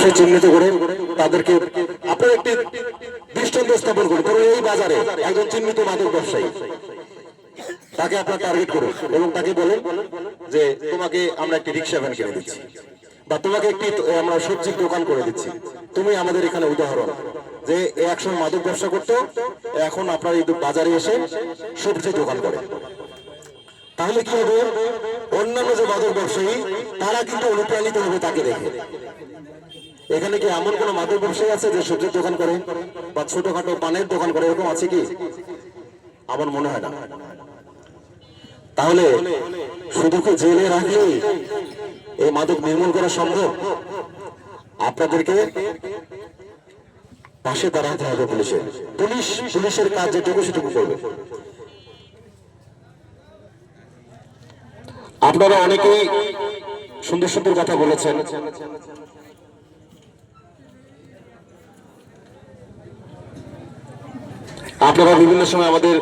ব্যবসায়ী চিহ্নিত করে তাদেরকে আপনার একটি দৃষ্টান্ত স্থাপন করুন। ধরুন এই বাজারে একজন চিহ্নিত মাদক ব্যবসায়ী, তাকে আপনার টার্গেট করুন এবং তাকে বলেন যে তোমাকে আমরা একটি রিক্সা ভ্যান কিনে দিচ্ছি বা তোমাকে একটি আমরা সবজির দোকান করে দিচ্ছি। তুমি আমাদের এখানে উদাহরণ যে একসময় মাদক ব্যবসা করতো, এখন আপনার এই বাজারে এসে সবজির দোকান করে। তাহলে কি হবে, অন্যান্য যে মাদক ব্যবসায়ী তারা কিন্তু অনুপ্রাণিত হবে তাকে দেখে। এখানে কি এমন কোন মাদক ব্যবসায়ী আছে যে সবজির দোকান করে বা ছোটখাটো পানের দোকান করে, এরকম আছে কি? আমার মনে হয় না। তাহলে শুধু কি জেলে রাখলেই এই মাদক নির্মূল করা সম্ভব? আপনাদেরকে পাশে দাঁড়াতে হবে পুলিশের কাজ যেটুকু সেটুকু করবে। আপনারা অনেকেই সুন্দর সুন্দর কথা বলেছেন। আপনারা বিভিন্ন সময় আমাদের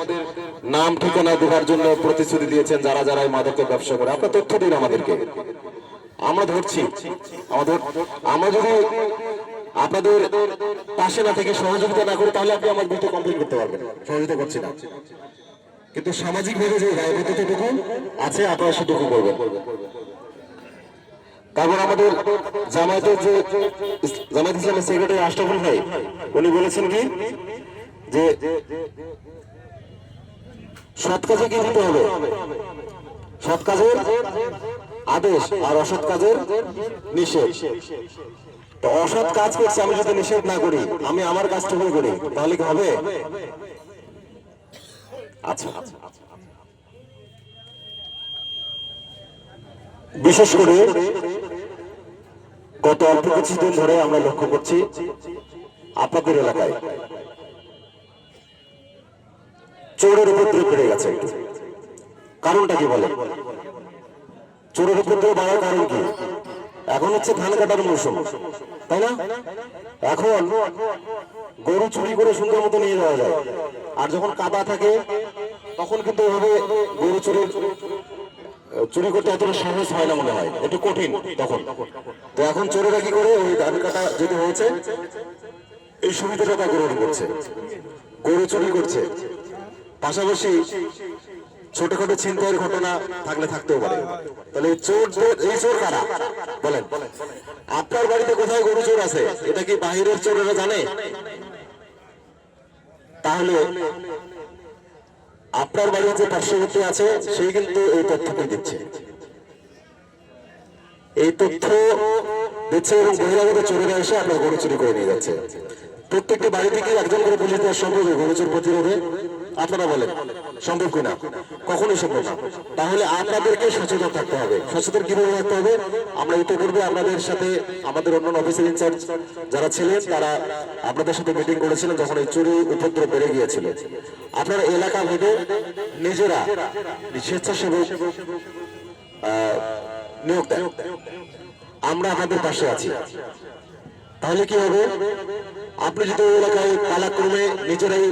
নাম ঠিকানা দেওয়ার জন্য প্রতিশ্রুতি দিয়েছেন, যারা যারা এই মাদকের ব্যবসা করে। আপনারা তথ্য দিন আমাদেরকে, আমরা ধরছি। আমরা যদি আপনাদের পাশে না থেকে সহযোগিতা না করি তাহলে আপনি আমার বিরুদ্ধে কমপ্লেন করতে পারবেন, সহযোগিতা করছি না। কিন্তু সামাজিক ভাবে যে দায়বদ্ধতাটুকু আছে আপনারা সেটুকু করবেন। তারপর আমাদের জামায়াত ইসলামের সেক্রেটারি আশরাফুল ভাই উনি বলেছেন কি যে সৎ কাজে কি দিতে হবে, সৎ কাজের আদেশ আর অসৎ কাজের নিষেধ। তো অসৎ কাজ করছে আমি যদি নিষেধ না করি, আমি আমার কাজটুকু করি, তাহলে কি হবে? আচ্ছা, বিশেষ করে গত অল্প কিছুদিন ধরে আমরা লক্ষ্য করছি আপনাদের এলাকায় চোরের উপদ্রব বেড়ে গেছে। কারণটা কি বলে? চোরের উপদ্রব বাড়ার কারণ কি? এখন হচ্ছে ধান কাটার মৌসুম, তাই না? এখন গরু চুরি করে সুন্দর মতো নিয়ে যাওয়া যায়, আর যখন কাদা থাকে তখন কিন্তু এভাবে গরু চুরি করতে এতটা সহজ হয় না, মনে হয় একটু কঠিন তখন। তো এখন চোরেরা কি করে, ওই ধান কাটা যেটা হয়েছে এই সুবিধাটা গ্রহণ করছে, গরু চুরি করছে। পাশাপাশি ছোটখাটো ছিনতাইয়ের ঘটনা থাকলে থাকতেও পারে। তাহলে এই চোর কারা বলেন? আপনার বাড়িতে কোথায় গরু চোর আছে এটা কি বাহিরের চোরেরা জানে? তাহলে আপনার বাড়ির যে পার্শ্ববর্তী আছে সেই কিন্তু এই তথ্যটি দিচ্ছে, এই তথ্য দিচ্ছে এবং বহিরাগত চোরেরা এসে আপনার গরু চুরি করে নিয়ে যাচ্ছে। প্রত্যেকটি বাড়ি থেকে একজন করে পুলিশ দেওয়া সম্ভব গরু চোর প্রতিরোধে? আপনারা বলেন সম্ভব কিনা? কখনোই সম্ভব না। তাহলে আপনাদেরকে সচেতন থাকতে হবে। সচেতন কিভাবে থাকতে হবে? আমরা ইতিপূর্বে আপনাদের সাথে আমাদের অন্যান্য অফিসের ইনচার্জ যারা ছিলেন তারা আপনাদের সাথে মিটিং করেছিলেন যখন এই চুরি উপদ্রব বেড়ে গিয়েছিল। আপনারা এলাকা ভেবে নিজেরা স্বেচ্ছাসেবক নিয়োগ দেন, আমরা আপনাদের পাশে আছি। তাহলে কি হবে, আপনি যদি ওই এলাকায় পালাক্রমে নিজেরাই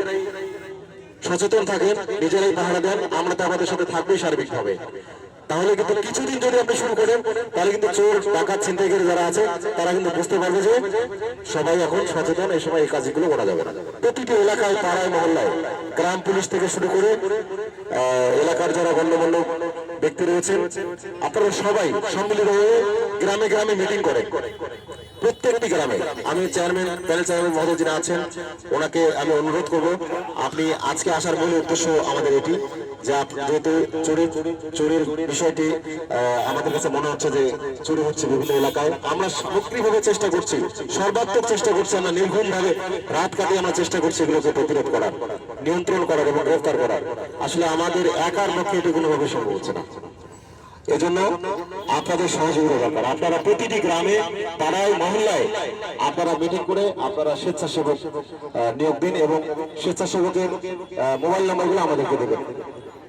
সচেতন থাকেন, নিজেরাই পাহারা দেন, আমরা তো আমাদের সাথে থাকবোই সার্বিকভাবে। তাহলে কিন্তু কিছুদিন যদি আপনি শুরু করেন তাহলে কিন্তু চোর ডাকাত ছিনতাইকারী যারা আছে তারা কিন্তু বুঝতে পারবে যে সবাই এখন সচেতন, এই সময় এই কাজগুলো করা যাবে না। প্রতিটি এলাকায়, পাড়ায়, মহল্লায় গ্রাম পুলিশ থেকে শুরু করে এলাকার যারা গণ্যমান্য ব্যক্তি রয়েছে আপনারা সবাই সম্মিলিত হয়ে গ্রামে গ্রামে মিটিং করেন। প্রত্যেকটি গ্রামে আমি প্যানেল চেয়ারম্যান মহোদয় যিনি আছেন ওনাকে আমি অনুরোধ করব, আপনি আজকে আসার মূল উদ্দেশ্য আমাদের এটি যে যেহেতু চুরির বিষয়টি আমাদের কাছে মনে হচ্ছে যে চুরি হচ্ছে বিভিন্ন এলাকায়, আমরা সামগ্রিকভাবে চেষ্টা করছি, সর্বাত্মক চেষ্টা করছি, আমরা নির্ঘুমভাবে রাত কাটিয়ে আমরা চেষ্টা করছি এগুলোকে প্রতিরোধ করার, নিয়ন্ত্রণ করার এবং গ্রেফতার করার। আসলে আমাদের একার পক্ষে এটি কোনোভাবে সম্ভব হচ্ছে না। এজন্য আপনাদের সহযোগিতা দরকার। আপনারা প্রতিটি গ্রামে, পাড়ায়, মহল্লায় আপনারা মিটিং করে আপনারা স্বেচ্ছাসেবক নিয়োগ দিন এবং স্বেচ্ছাসেবকের মোবাইল নাম্বারগুলো আমাদেরকে দেবেন।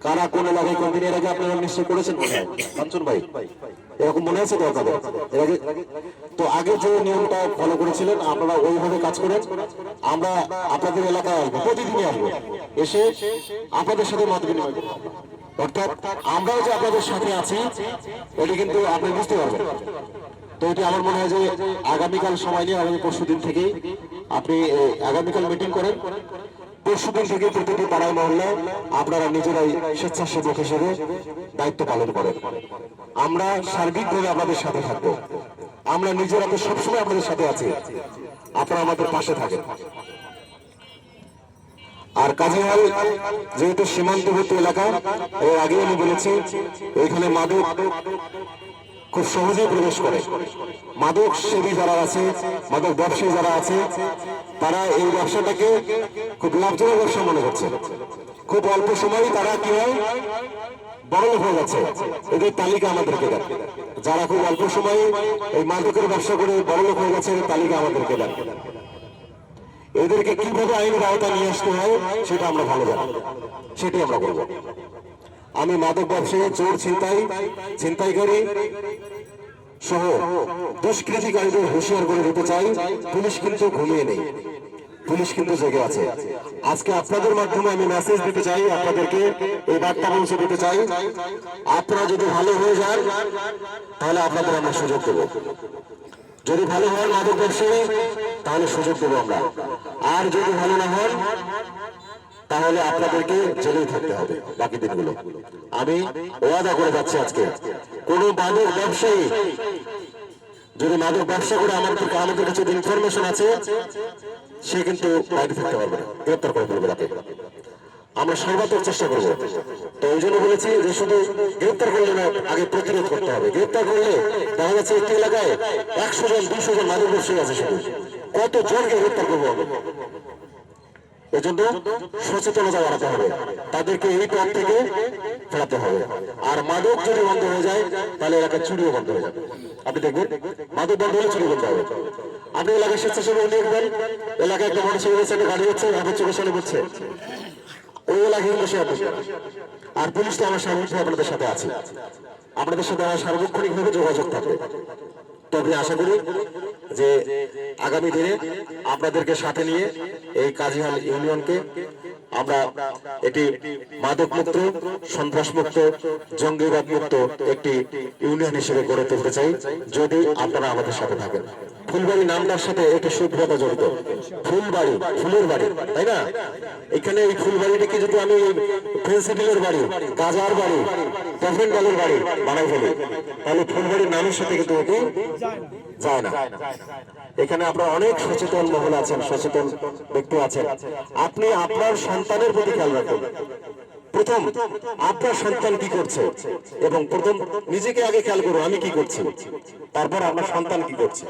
কারা কোন এলাকায় কোন দিন, এর আগে আপনারা নিশ্চয় করেছেন কাঞ্চন ভাই, এরকম মনে আছে তো আপনাদের? এর আগে তো আগে যে নিয়মটা ফলো করেছিলেন আপনারা ওইভাবে কাজ করেন। আমরা আপনাদের এলাকায় আসবো, প্রতিদিনই আসবো, এসে আপনাদের সাথে মত বিনিময় করবো। অর্থাৎ আমরাও যে আপনাদের সাথে আছি এটি কিন্তু আপনি বুঝতে পারবেন। তো এটি আমার মনে হয় যে আগামীকাল সময় নিয়ে আগামী পরশু দিন থেকেই আপনি আগামীকাল মিটিং করেন, পরশু দিন থেকে প্রতিটি পাড়ায় মহল্লায় আপনারা নিজেরাই স্বেচ্ছাসেবক হিসেবে দায়িত্ব পালন করেন। আমরা সার্বিকভাবে আপনাদের সাথে থাকবো, আমরা নিজেরা তো সবসময় আপনাদের সাথে আছি, আপনারা আমাদের পাশে থাকেন। আর কাজিহাল যেহেতু সীমান্তবর্তী এলাকা, এর আগে আমি বলেছি এখানে মাদক খুব সহজেই প্রবেশ করে। মাদক সেবী যারা আছে, মাদক ব্যবসায়ী যারা আছে, তারা এই ব্যবসাটাকে খুব লাভজনক ব্যবসা মনে করছে। খুব অল্প সময়ই তারা কি হয় বড়লোক হয়ে যাচ্ছে। এদের তালিকা আমাদেরকে দেন, যারা খুব অল্প সময়ে এই মাদকের ব্যবসা করে বড়লোক হয়ে গেছে, এদের তালিকা আমাদেরকে দেন। এদেরকে কিভাবে আইনের আওতায় নিয়ে আসতে হয় সেটা আমরা ভালো জানি, সেটাই আমরা করবো। আমি মাদক ব্যবসায়ী, চোর, ছিনতাইকারী সহ দুষ্কৃতিকারীদের হুঁশিয়ার করে দিতে চাই, পুলিশ কিন্তু ঘুমিয়ে নেই, পুলিশ কিন্তু জেগে আছে। আজকে আপনাদের মাধ্যমে আমি মেসেজ দিতে চাই, আপনাদেরকে এই বার্তা পৌঁছে দিতে চাই, আপনারা যদি ভালো হয়ে যান তাহলে আপনাদের আমরা সুযোগ দেবো। যদি ভালো হন মাদক ব্যবসায়ী তাহলে সুযোগ দেবো আমরা, আর যদি ভালো না হন তাহলে আপনাদেরকে জেলেই থাকতে হবে বাকি দিনগুলো। আমি ওয়াদা করে যাচ্ছি, আজকে কোন মাদক ব্যবসায়ী যদি মাদক ব্যবসা করে আমাদের কাছে ইনফরমেশন আছে, সে কিন্তু বাইরে থাকতে পারবে না, গ্রেপ্তার করে ফেলবে তাকে। আমরা সর্বাত্মক চেষ্টা করবো। তো ওই জন্য বলেছি যে শুধু গ্রেপ্তার করলে না, আগে প্রতিরোধ করতে হবে। গ্রেপ্তার করলে দেখা যাচ্ছে একটি এলাকায় 100 জন 200 জন মাদক ব্যবসায়ী আছে, শুধু কত জনকে গ্রেপ্তার করবো আমি? এজন্য সচেতনতা বাড়াতে হবে, তাদেরকে এই পথ থেকে ফেরাতে হবে। আর মাদক যদি বন্ধ হয়ে যায় তাহলে এলাকায় চুরিও বন্ধ হয়ে যাবে। আপনি দেখবেন মাদক বন্ধ হলে চুরি বন্ধ হবে। আপনি এলাকায় স্বেচ্ছাসেবক নিয়ে দেখবেন, এলাকায় একটা মোটরসাইকেল গাড়ি হচ্ছে, আপনার চোখের সামনে পড়ছে, ওই এলাকায় বসে আপনি। আর পুলিশ তো আমার সার্বক্ষণিক আপনাদের সাথে আছে, আপনাদের সাথে আমার সার্বক্ষণিক ভাবে যোগাযোগ থাকবে। তবে আশা করি যে আগামী দিনে আপনাদেরকে সাথে নিয়ে এই কাজিহাল ইউনিয়নকে আমরা এটি মাদক মুক্ত, সন্ত্রাস মুক্ত, জঙ্গিবাদ মুক্ত একটি ইউনিয়ন হিসেবে গড়ে তুলতে চাই, যদি আপনারা আমাদের সাথে থাকেন। ফুলবাড়ি নামটার সাথে একটি সভ্যতা জড়িত, ফুলবাড়ি, ফুলের বাড়ি, তাই না? এখানে এই ফুলবাড়িটিকে যদি আমি প্রিন্সিপালের বাড়ি, গাজার বাড়ি, প্রফেন্ডালের বাড়ি বানাই ফেলি, তাহলে ফুলবাড়ির নামের সাথে কিন্তু এটি যায় না। এখানে আপনার অনেক সচেতন মহল আছেন, সচেতন ব্যক্তি আছেন। আপনি আপনার সন্তানের প্রতি খেয়াল রাখুন। প্রথম আপনার সন্তান কি করছে, এবং প্রথম নিজেকে আগে খেয়াল করুন আমি কি করছি, তারপর আপনার সন্তান কি করছে,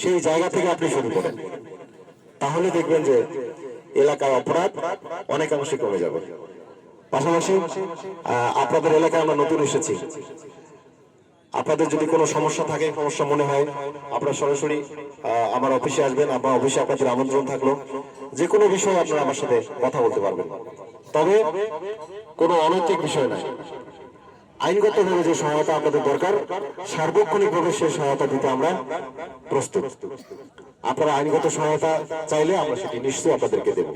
সেই জায়গা থেকে আপনি শুরু করেন। তাহলে দেখবেন যে এলাকায় অপরাধ অনেকাংশে কমে যাবে। পাশাপাশি আপনাদের এলাকায় আমরা নতুন এসেছি, আপনাদের যদি কোনো সমস্যা থাকে, সমস্যা মনে হয়, আপনারা সরাসরি আমার অফিসে আসবেন। আমার অফিসে আপনাদের আমন্ত্রণ থাকলো, যে কোনো বিষয়ে আপনারা আমার সাথে কথা বলতে পারবেন। তবে কোনো অনৈতিক বিষয় নয়, আইনগতভাবে যে সহায়তা আপনাদের দরকার সার্বক্ষণিকভাবে সেই সহায়তা দিতে আমরা প্রস্তুত। আপনারা আইনগত সহায়তা চাইলে আমরা সেটি নিশ্চয়ই আপনাদেরকে দেব।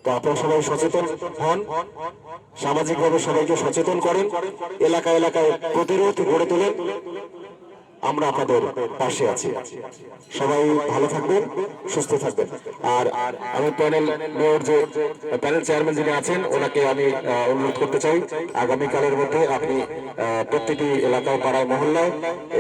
তো আপনারা সবাই সচেতন হন, সামাজিকভাবে সবাইকে সচেতন করেন, এলাকায় এলাকায় প্রতিরোধ গড়ে তোলেন। আমরা আপনাদের পাশে আছি। সবাই ভালো থাকবেন, সুস্থ থাকবেন। আর আমি প্যানেল মেয়র, যে প্যানেল চেয়ারম্যান যিনি আছেন, ওনাকে আমি অনুরোধ করতে চাই আগামীকালের মধ্যে আপনি প্রতিটি এলাকায়, পাড়ায়, মহল্লায়